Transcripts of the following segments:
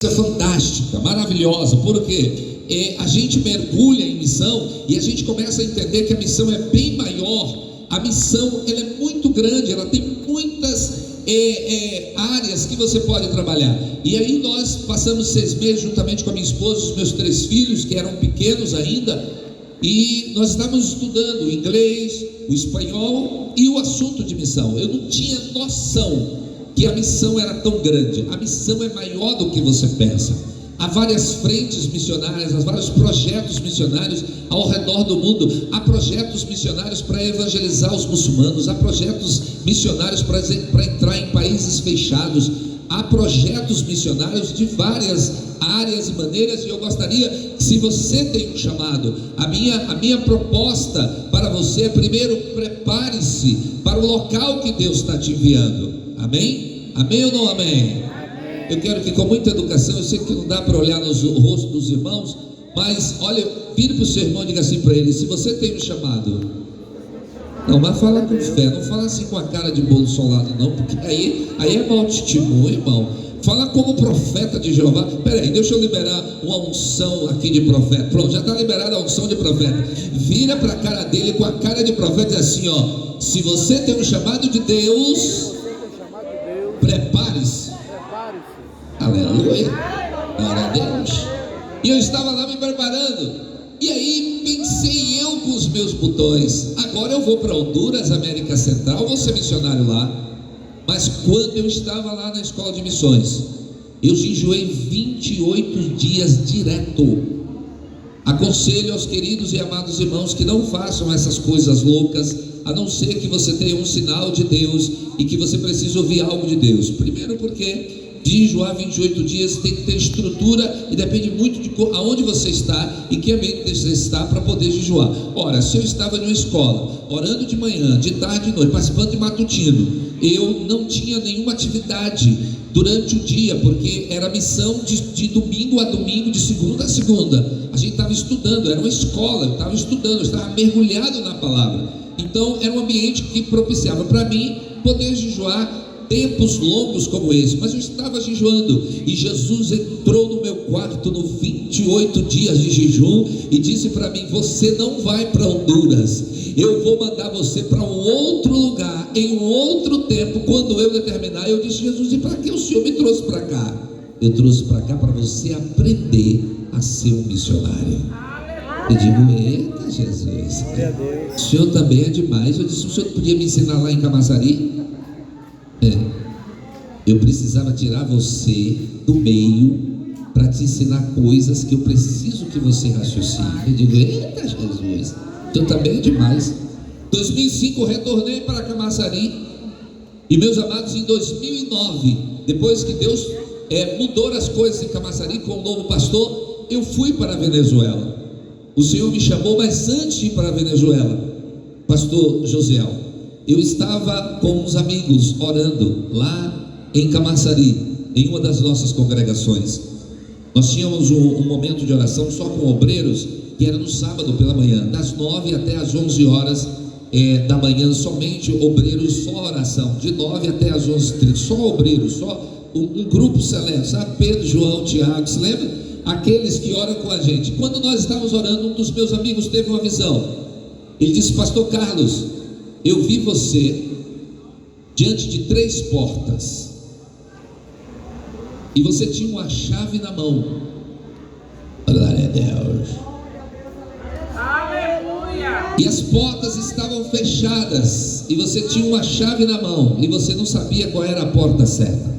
É fantástica, maravilhosa, porque a gente mergulha em missão e a gente começa a entender que a missão é bem maior. A missão, ela é muito grande, ela tem muitas áreas que você pode trabalhar. E aí nós passamos 6 meses juntamente com a minha esposa, os meus 3 filhos, que eram pequenos ainda, e nós estávamos estudando o inglês, o espanhol e o assunto de missão. Eu não tinha noção que a missão era tão grande. A missão é maior do que você pensa. Há várias frentes missionárias, há vários projetos missionários ao redor do mundo. Há projetos missionários para evangelizar os muçulmanos, há projetos missionários para entrar em países fechados, há projetos missionários de várias áreas e maneiras. E eu gostaria que, se você tem um chamado, a minha proposta para você é: primeiro, prepare-se para o local que Deus está te enviando. Amém? Amém ou não amém? Eu quero que, com muita educação, eu sei que não dá para olhar no rosto dos irmãos, mas olha, vire para o seu irmão e diga assim para ele: se você tem um chamado. Não, mas fala com fé, não fala assim com a cara de bolo solado não, porque aí é mau testemunho, irmão. Fala como profeta de Jeová. Peraí, deixa eu liberar uma unção aqui de profeta. Pronto, já está liberada a unção de profeta. Vira para a cara dele com a cara de profeta e diz assim: ó, se você tem um chamado de Deus, prepare-se. Aleluia, glória a Deus. E eu estava lá me preparando, e aí pensei eu com os meus botões: agora eu vou para Honduras, América Central, vou ser missionário lá. Mas quando eu estava lá na escola de missões, eu jejuei 28 dias direto. Aconselho aos queridos e amados irmãos que não façam essas coisas loucas, a não ser que você tenha um sinal de Deus e que você precise ouvir algo de Deus. Primeiro, porque jejuar 28 dias tem que ter estrutura e depende muito de aonde você está e que ambiente você está para poder jejuar. Ora, se eu estava em uma escola, orando de manhã, de tarde e de noite, participando de matutino, eu não tinha nenhuma atividade durante o dia, porque era missão de domingo a domingo, de segunda a segunda. A gente estava estudando, era uma escola, eu estava estudando, eu estava mergulhado na palavra. Então era um ambiente que propiciava para mim poder jejuar tempos longos como esse. Mas eu estava jejuando e Jesus entrou no meu quarto no 28 dias de jejum e disse para mim: você não vai para Honduras, eu vou mandar você para um outro lugar, em um outro tempo, quando eu determinar. Eu disse: Jesus, e para que o Senhor me trouxe para cá? Eu trouxe para cá para você aprender a ser um missionário. Eu digo: eita Jesus, o Senhor também é demais. Eu disse: o Senhor podia me ensinar lá em Camaçari? Eu precisava tirar você do meio para te ensinar coisas que eu preciso que você raciocine. Eu digo: eita Jesus, tu também é demais. 2005 eu retornei para Camaçari. E meus amados, em 2009, depois que Deus mudou as coisas em Camaçari com o novo pastor, eu fui para a Venezuela. O Senhor me chamou, mas antes de ir para a Venezuela, pastor Josiel, eu estava com uns amigos orando lá em Camaçari, em uma das nossas congregações. Nós tínhamos um momento de oração só com obreiros, que era no sábado pela manhã, das 9 até as 11 horas da manhã, somente obreiros, só oração, de 9 até as 11h30, só obreiros, só um grupo seleto, sabe? Pedro, João, Tiago, se lembra? Aqueles que oram com a gente. Quando nós estávamos orando, um dos meus amigos teve uma visão. Ele disse: pastor Carlos, eu vi você diante de 3 portas e você tinha uma chave na mão. Glória a Deus. Aleluia. E as portas estavam fechadas e você tinha uma chave na mão e você não sabia qual era a porta certa.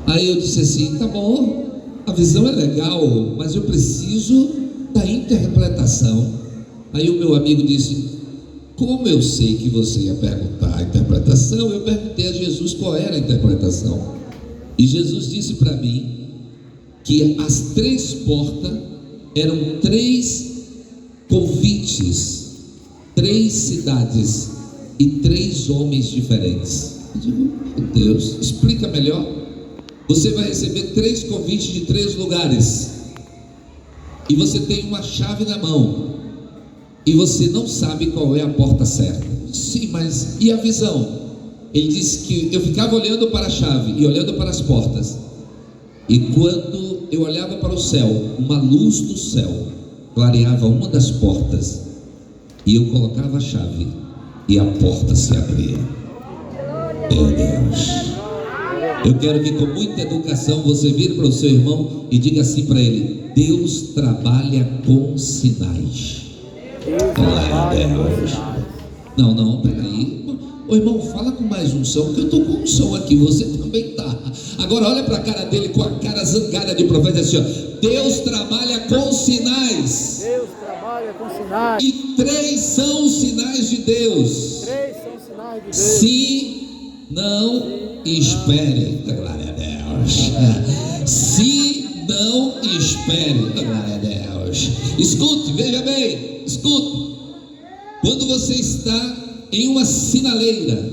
Aí eu disse assim: tá bom, a visão é legal, mas eu preciso da interpretação. Aí o meu amigo disse: como eu sei que você ia perguntar a interpretação, eu perguntei a Jesus qual era a interpretação. E Jesus disse para mim que as 3 portas eram 3 convites, 3 cidades e 3 homens diferentes. Eu digo: meu Deus, explica melhor. Você vai receber 3 convites de 3 lugares e você tem uma chave na mão e você não sabe qual é a porta certa. Sim, mas e a visão? Ele disse que eu ficava olhando para a chave e olhando para as portas, E quando eu olhava para o céu, uma luz do céu clareava uma das portas, e eu colocava a chave, e a porta se abria. Meu Deus! Eu quero que com muita educação você vire para o seu irmão e diga assim para ele: Deus trabalha com sinais. Glória a Deus. Não, peraí. Ô irmão, fala com mais unção, porque eu estou com unção aqui, você também está. Agora olha para a cara dele com a cara zangada de profeta assim, ó: Deus trabalha com sinais. Deus trabalha com sinais. E 3 são os sinais de Deus. 3 são sinais de Deus. Se não espere, glória a Deus. Se não espere, glória a Deus. Escute, veja bem, escute. Quando você está em uma sinaleira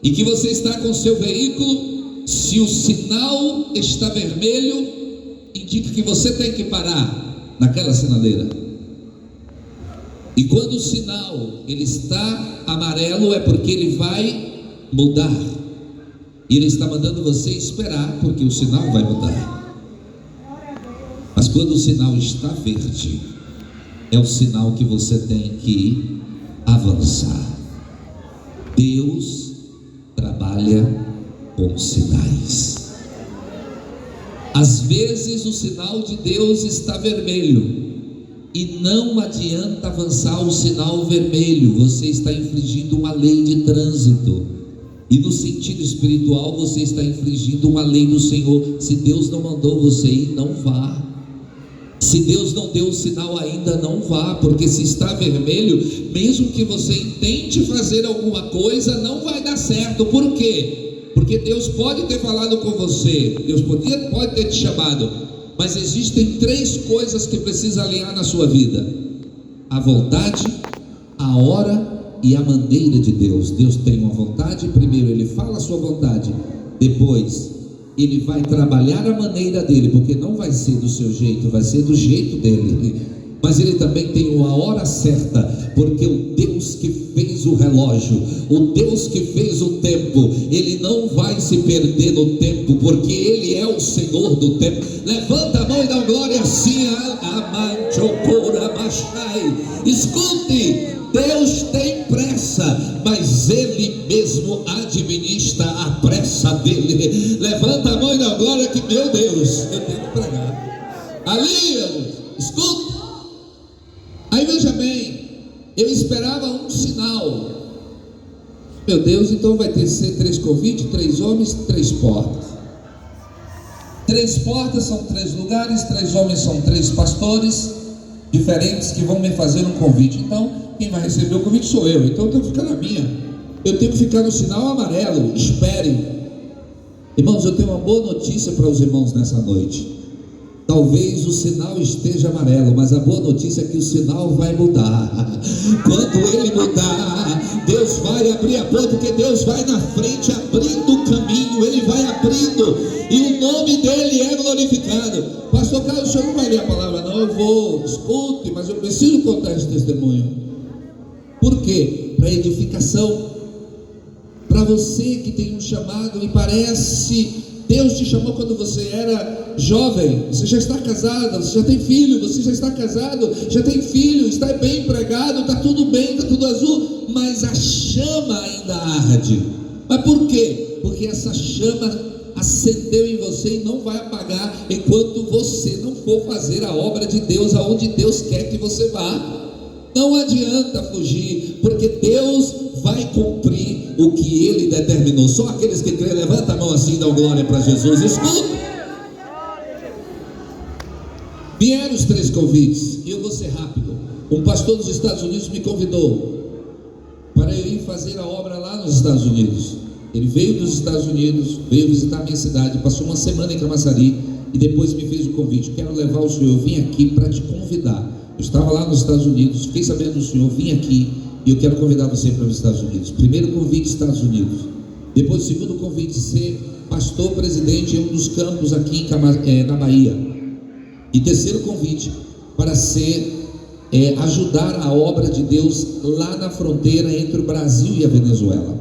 e que você está com seu veículo, se o sinal está vermelho, indica que você tem que parar naquela sinaleira. E quando o sinal ele está amarelo, é porque ele vai mudar. E ele está mandando você esperar, porque o sinal vai mudar. Mas quando o sinal está verde, é o sinal que você tem que avançar. Deus trabalha com sinais. Às vezes o sinal de Deus está vermelho e não adianta avançar o sinal vermelho. Você está infringindo uma lei de trânsito. E no sentido espiritual você está infringindo uma lei do Senhor. Se Deus não mandou você ir, não vá. Se Deus não deu o sinal ainda, não vá, porque se está vermelho, mesmo que você intente fazer alguma coisa, não vai dar certo. Por quê? Porque Deus pode ter falado com você, Deus pode ter te chamado, mas existem 3 coisas que precisa alinhar na sua vida: a vontade, a hora e a maneira de Deus. Deus tem uma vontade, primeiro Ele fala a sua vontade, depois Ele vai trabalhar a maneira dele, porque não vai ser do seu jeito, vai ser do jeito dele. Mas Ele também tem uma hora certa, porque o Deus que fez o relógio, o Deus que fez o tempo, Ele não vai se perder no tempo, porque Ele é o Senhor do tempo. Levanta a mão e dá glória assim. Escute, Deus tem pressa, mas Ele mesmo administra a pressa dele. Levanta a mão e dá glória que, meu Deus, eu tenho que pregar. Ali, escuta. Aí veja bem, eu esperava um sinal. Meu Deus, então vai ter que ser 3 convites, 3 homens, 3 portas. 3 portas são 3 lugares, 3 homens são 3 pastores diferentes que vão me fazer um convite. Então, quem vai receber o convite sou eu. Então eu tenho que ficar na minha. Eu tenho que ficar no sinal amarelo. Espere. Irmãos, eu tenho uma boa notícia para os irmãos nessa noite. Talvez o sinal esteja amarelo, mas a boa notícia é que o sinal vai mudar. Quando ele mudar, Deus vai abrir a porta, porque Deus vai na frente abrindo o caminho. Ele vai abrindo e o nome dele é glorificado. Pastor Carlos, o senhor não vai ler a palavra não? Eu vou, escute, mas eu preciso contar esse testemunho. Por quê? Para edificação. Para você que tem um chamado e parece... Deus te chamou quando você era jovem, você já está casado, você já tem filho, você já está casado, já tem filho, está bem empregado, está tudo bem, está tudo azul, mas a chama ainda arde. Mas por quê? Porque essa chama acendeu em você e não vai apagar enquanto você não for fazer a obra de Deus aonde Deus quer que você vá. Não adianta fugir, porque Deus vai cumprir o que Ele determinou. Só aqueles que creem, levanta a mão assim e dão glória para Jesus. Escuta. Vieram os 3 convites, e eu vou ser rápido. Um pastor dos Estados Unidos me convidou para eu ir fazer a obra lá nos Estados Unidos. Ele veio dos Estados Unidos, veio visitar a minha cidade, passou uma semana em Camaçari e depois me fez o convite: quero levar o senhor, eu vim aqui para te convidar. Eu estava lá nos Estados Unidos, fiquei sabendo do senhor, vim aqui e eu quero convidar você para os Estados Unidos. Primeiro convite, Estados Unidos. Depois, segundo convite, ser pastor presidente em um dos campos aqui na Bahia. E terceiro convite, para ajudar a obra de Deus lá na fronteira entre o Brasil e a Venezuela.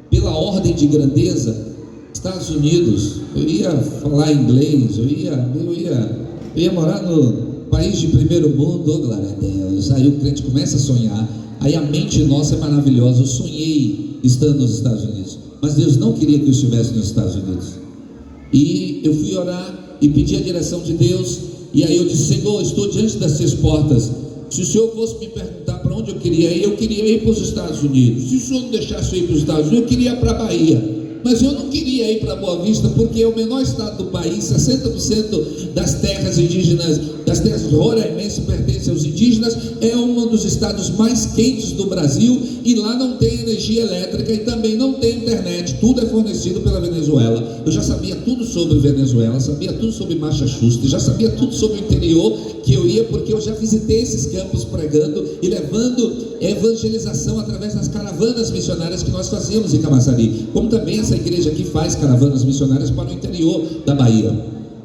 Pela ordem de grandeza, Estados Unidos, eu ia falar inglês, eu ia morar no país de primeiro mundo, oh, glória a Deus. Aí o crente começa a sonhar, aí a mente nossa é maravilhosa. Eu sonhei estando nos Estados Unidos, mas Deus não queria que eu estivesse nos Estados Unidos. E eu fui orar e pedi a direção de Deus, e aí eu disse: Senhor, estou diante das 6 portas. Se o Senhor fosse me perguntar para onde eu queria ir para os Estados Unidos. Se o Senhor não deixasse eu ir para os Estados Unidos, eu queria ir para a Bahia. Mas eu não queria ir para Boa Vista, porque é o menor estado do país. 60% das terras indígenas, das terras roraimenses, pertencem aos indígenas. É um dos estados mais quentes do Brasil, e lá não tem energia elétrica e também não tem internet. Tudo é fornecido pela Venezuela. Eu já sabia tudo sobre Venezuela, sabia tudo sobre Massachusetts, já sabia tudo sobre o interior que eu ia, porque eu já visitei esses campos pregando e levando evangelização através das caravanas missionárias que nós fazíamos em Camaçari, como também essa igreja aqui faz caravanas missionárias para o interior da Bahia.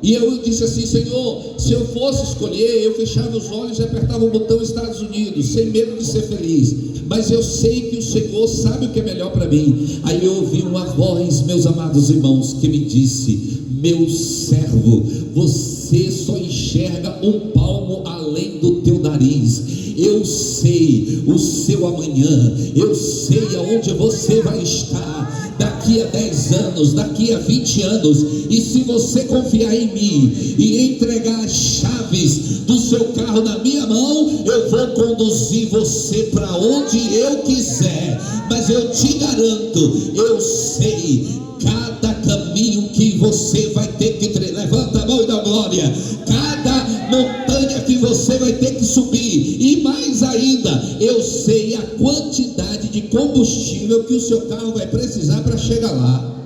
E eu disse assim: Senhor, se eu fosse escolher, eu fechava os olhos e apertava o botão Estados Unidos, sem medo de ser feliz, mas eu sei que o Senhor sabe o que é melhor para mim. Aí eu ouvi uma voz, meus amados irmãos, que me disse: meu servo, você só enxerga um palmo além do teu nariz. Eu sei o seu amanhã, eu sei aonde você vai estar daqui a 10 anos, daqui a 20 anos. E se você confiar em mim e entregar as chaves do seu carro na minha mão, eu vou conduzir você para onde eu quiser. Mas eu te garanto, eu sei cada caminho que você vai ter que levanta a mão e dá glória, cada montanha que você vai ter que subir, e mais ainda, eu sei a quantidade de combustível que o seu carro vai precisar para chegar lá.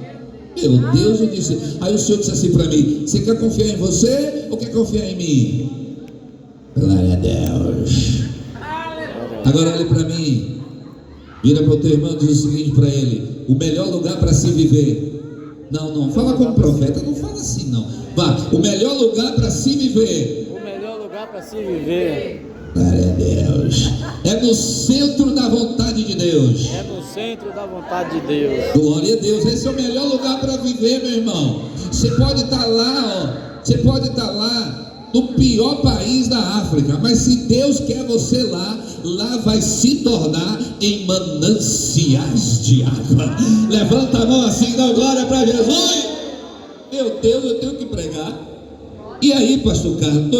Meu Deus, eu disse. Aí o Senhor disse assim para mim: você quer confiar em você ou quer confiar em mim? Glória a Deus. Agora olhe para mim, vira para o teu irmão e diz o seguinte para ele: o melhor lugar para se viver. Não, fala como profeta, não fala assim não. Vá, o melhor lugar para se viver. O melhor lugar para se viver. Glória a Deus. É no centro da vontade de Deus. É no centro da vontade de Deus. Glória a Deus. Esse é o melhor lugar para viver, meu irmão. Você pode estar lá, ó. Você pode estar lá no pior país da África, mas se Deus quer você lá vai se tornar em mananciais de água. Levanta a mão assim, dá glória para Jesus. Meu Deus, eu tenho que pregar. E aí, pastor Carlos,